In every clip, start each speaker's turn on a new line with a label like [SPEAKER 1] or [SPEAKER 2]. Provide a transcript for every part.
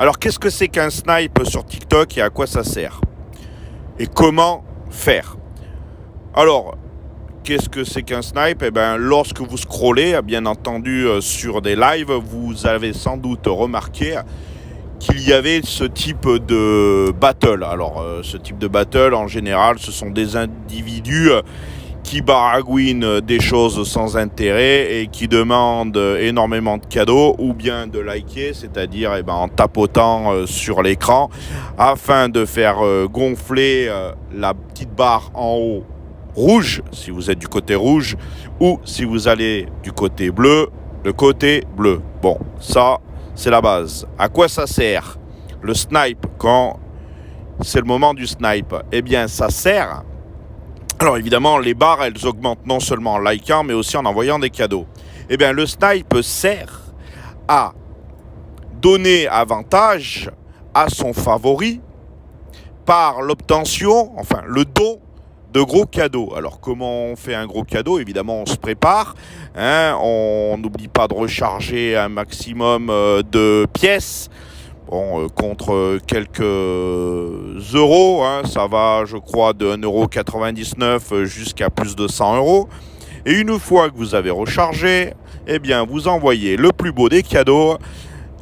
[SPEAKER 1] Alors, qu'est-ce que c'est qu'un snipe sur TikTok et à quoi ça sert? Et comment faire? Alors, qu'est-ce que c'est qu'un snipe? Eh bien, lorsque vous scrollez, bien entendu, sur des lives, vous avez sans doute remarqué qu'il y avait ce type de battle. Alors, ce type de battle, en général, ce sont des individus qui baragouinent des choses sans intérêt et qui demandent énormément de cadeaux ou bien de liker, c'est-à-dire en tapotant sur l'écran afin de faire gonfler la petite barre en haut rouge, si vous êtes du côté rouge, ou si vous allez du côté bleu, le côté bleu. Bon, ça, c'est la base. À quoi ça sert le snipe quand c'est le moment du snipe? Eh bien, ça sert... Alors évidemment, les barres, elles augmentent non seulement en likant, mais aussi en envoyant des cadeaux. Eh bien, le snipe sert à donner avantage à son favori par l'obtention, enfin le don de gros cadeaux. Alors comment on fait un gros cadeau? Évidemment, on se prépare, on n'oublie pas de recharger un maximum de pièces. Bon, contre quelques euros, ça va, je crois, de 1,99 € jusqu'à plus de 100 €. Et une fois que vous avez rechargé, eh bien, vous envoyez le plus beau des cadeaux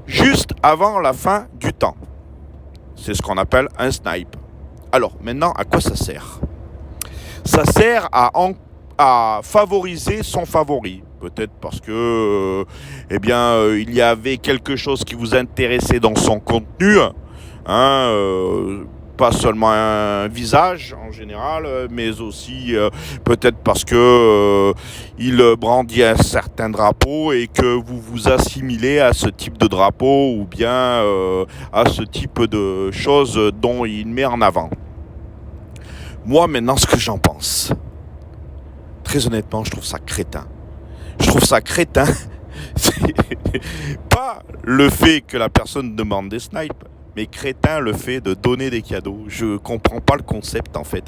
[SPEAKER 1] juste avant la fin du temps. C'est ce qu'on appelle un snipe. Alors, maintenant, à quoi ça sert? Ça sert à favoriser son favori. Peut-être parce que il y avait quelque chose qui vous intéressait dans son contenu, pas seulement un visage en général, mais aussi peut-être parce que il brandit un certain drapeau et que vous vous assimilez à ce type de drapeau ou bien à ce type de choses dont il met en avant. Moi, maintenant, ce que j'en pense, très honnêtement, je trouve ça crétin. Je trouve ça crétin. C'est pas le fait que la personne demande des snipes, mais crétin le fait de donner des cadeaux. Je comprends pas le concept en fait.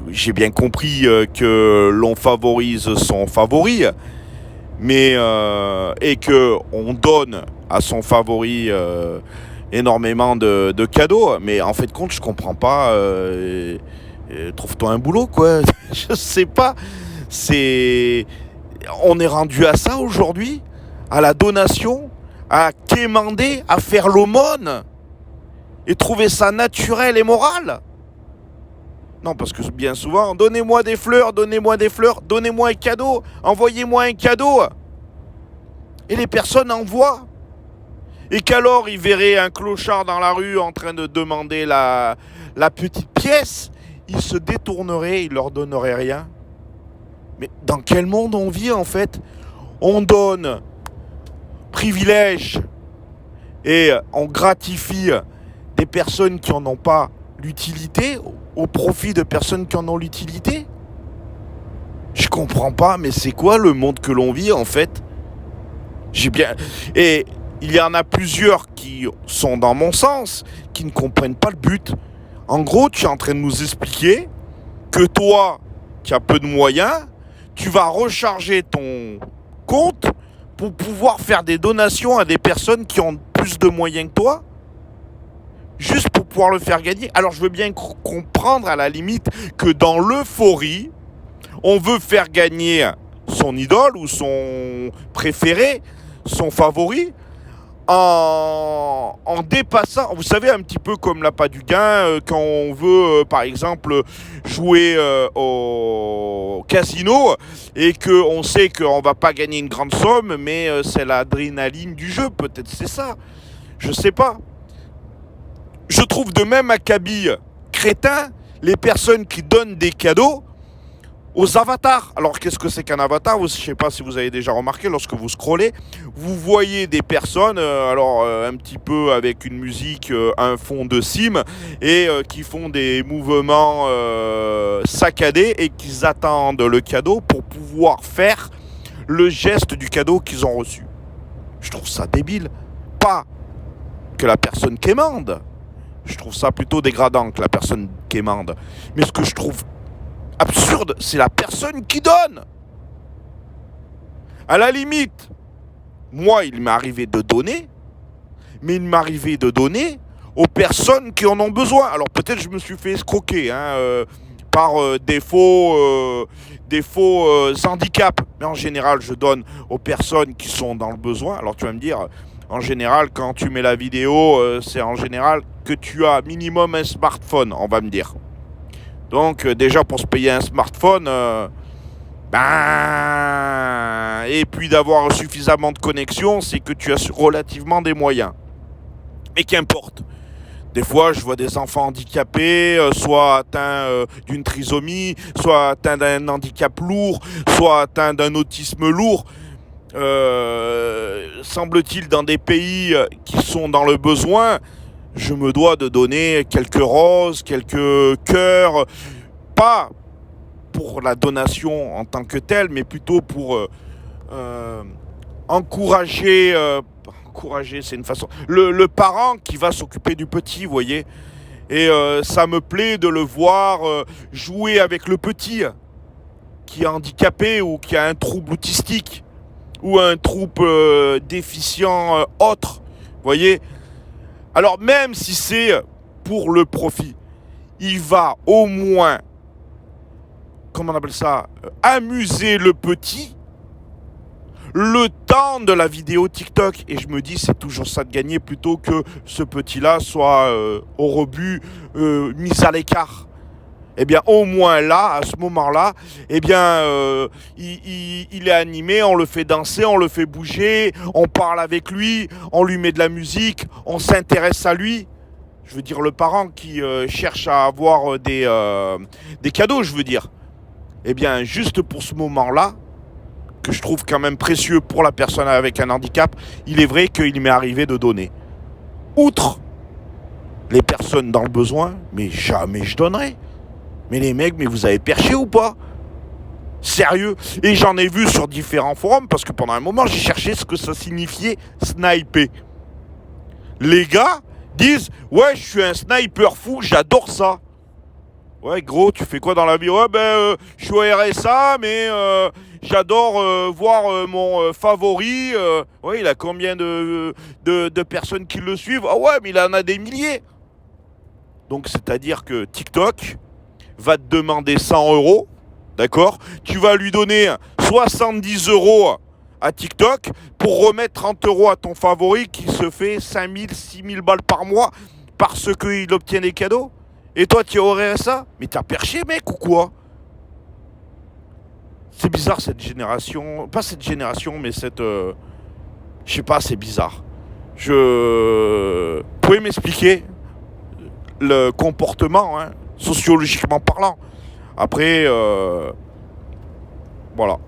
[SPEAKER 1] J'ai bien compris que l'on favorise son favori, mais et que on donne à son favori énormément de cadeaux. Mais en fait, compte, je comprends pas. Trouve-toi un boulot, quoi. Je sais pas. On est rendu à ça aujourd'hui, à la donation, à quémander, à faire l'aumône et trouver ça naturel et moral. Non, parce que bien souvent, donnez-moi des fleurs, donnez-moi un cadeau, envoyez-moi un cadeau. Et les personnes envoient. Et qu'alors ils verraient un clochard dans la rue en train de demander la petite pièce, ils se détourneraient, ils leur donneraient rien. Mais dans quel monde on vit en fait? On donne privilège et on gratifie des personnes qui n'en ont pas l'utilité au profit de personnes qui en ont l'utilité? Je comprends pas, mais c'est quoi le monde que l'on vit en fait? Et il y en a plusieurs qui sont dans mon sens, qui ne comprennent pas le but. En gros, tu es en train de nous expliquer que toi, qui as peu de moyens, tu vas recharger ton compte pour pouvoir faire des donations à des personnes qui ont plus de moyens que toi, juste pour pouvoir le faire gagner. Alors je veux bien comprendre à la limite que dans l'euphorie, on veut faire gagner son idole ou son préféré, son favori, en dépassant, vous savez, un petit peu comme l'appât du gain, quand on veut, par exemple, jouer au casino et qu'on sait qu'on va pas gagner une grande somme, mais c'est l'adrénaline du jeu, peut-être c'est ça, je sais pas. Je trouve de même acabit crétin les personnes qui donnent des cadeaux aux avatars. Alors qu'est-ce que c'est qu'un avatar? Je ne sais pas si vous avez déjà remarqué, lorsque vous scrollez, vous voyez des personnes, un petit peu avec une musique, un fond de sim, et qui font des mouvements saccadés et qui attendent le cadeau pour pouvoir faire le geste du cadeau qu'ils ont reçu. Je trouve ça débile. Pas que la personne quémande. Je trouve ça plutôt dégradant que la personne quémande. Mais ce que je trouve absurde, c'est la personne qui donne. À la limite, moi, il m'est arrivé de donner, mais il m'arrivait de donner aux personnes qui en ont besoin. Alors peut-être je me suis fait escroquer par des faux handicaps. Mais en général, je donne aux personnes qui sont dans le besoin. Alors tu vas me dire, en général, quand tu mets la vidéo, c'est en général que tu as minimum un smartphone, on va me dire. Donc déjà pour se payer un smartphone, et puis d'avoir suffisamment de connexion, c'est que tu as relativement des moyens. Et qu'importe. Des fois, je vois des enfants handicapés, soit atteints d'une trisomie, soit atteints d'un handicap lourd, soit atteints d'un autisme lourd. Semble-t-il, dans des pays qui sont dans le besoin, je me dois de donner quelques roses, quelques cœurs, pas pour la donation en tant que telle, mais plutôt pour encourager, c'est une façon, le parent qui va s'occuper du petit, vous voyez. Et ça me plaît de le voir jouer avec le petit qui est handicapé ou qui a un trouble autistique ou un trouble déficient autre, vous voyez. Alors même si c'est pour le profit, il va au moins, comment on appelle ça, amuser le petit le temps de la vidéo TikTok. Et je me dis, c'est toujours ça de gagner plutôt que ce petit-là soit au rebut, mis à l'écart. Eh bien, au moins là, à ce moment-là, eh bien, il est animé, on le fait danser, on le fait bouger, on parle avec lui, on lui met de la musique, on s'intéresse à lui. Je veux dire, le parent qui cherche à avoir des cadeaux, je veux dire. Eh bien, juste pour ce moment-là, que je trouve quand même précieux pour la personne avec un handicap, il est vrai qu'il m'est arrivé de donner. Outre les personnes dans le besoin, mais jamais je donnerai. Mais les mecs, mais vous avez perché ou pas? Sérieux? Et j'en ai vu sur différents forums, parce que pendant un moment, j'ai cherché ce que ça signifiait sniper. Les gars disent, ouais, je suis un sniper fou, j'adore ça. Ouais, gros, tu fais quoi dans la vie? Ouais, je suis au RSA, mais j'adore voir mon favori. Ouais, il a combien de personnes qui le suivent? Ah ouais, mais il en a des milliers. Donc, c'est-à-dire que TikTok va te demander 100 euros, d'accord? Tu vas lui donner 70 euros à TikTok pour remettre 30 euros à ton favori qui se fait 5000, 6000 balles par mois parce qu'il obtient des cadeaux. Et toi, tu aurais ça? Mais t'as perché, mec, ou quoi? C'est bizarre, cette génération. Pas cette génération, mais cette... je sais pas, c'est bizarre. Vous pouvez m'expliquer le comportement, sociologiquement parlant? Après, voilà.